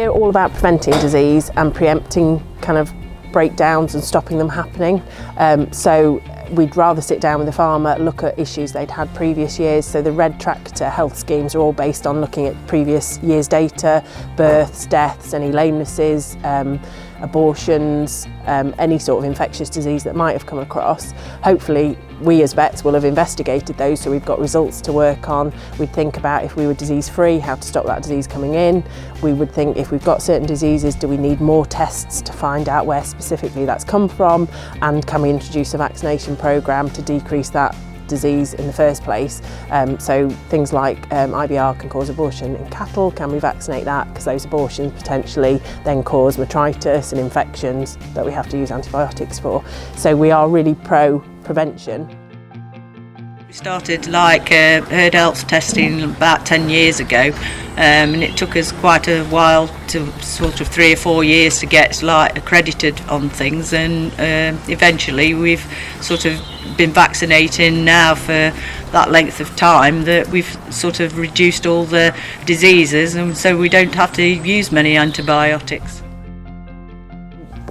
We're all about preventing disease and preempting kind of breakdowns and stopping them happening. So we'd rather sit down with the farmer, look at issues they'd had previous years. So the red tractor health schemes are all based on looking at previous year's data, births, deaths, any lamenesses, abortions, any sort of infectious disease that might have come across. Hopefully we as vets will have investigated those, so we've got results to work on. We'd think about, if we were disease free, how to stop that disease coming in. We would think, if we've got certain diseases, do we need more tests to find out where specifically that's come from, and can we introduce a vaccination programme to decrease that disease in the first place. So things like IBR can cause abortion in cattle. Can we vaccinate that, because those abortions potentially then cause metritis and infections that we have to use antibiotics for. So we are really pro prevention. We started herd health testing about 10 years ago, and it took us quite a while, to sort of 3 or 4 years, to get accredited on things, and eventually we've sort of been vaccinating now for that length of time that we've sort of reduced all the diseases, and so we don't have to use many antibiotics.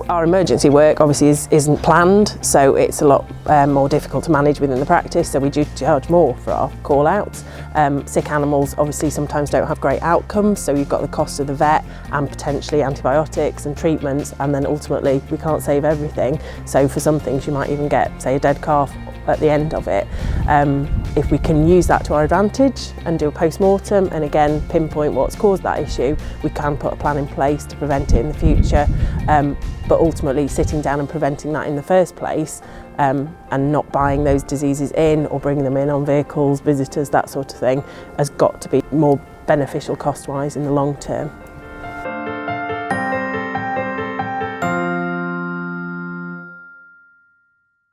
Our emergency work obviously isn't planned, so it's a lot more difficult to manage within the practice, so we do charge more for our call outs. Sick animals obviously sometimes don't have great outcomes, so you've got the cost of the vet and potentially antibiotics and treatments, and then ultimately we can't save everything. So for some things you might even get, say, a dead calf at the end of it. If we can use that to our advantage and do a post-mortem and again pinpoint what's caused that issue, we can put a plan in place to prevent it in the future. But ultimately sitting down and preventing that in the first place, and not buying those diseases in or bringing them in on vehicles, visitors, that sort of thing, has got to be more beneficial cost-wise in the long term.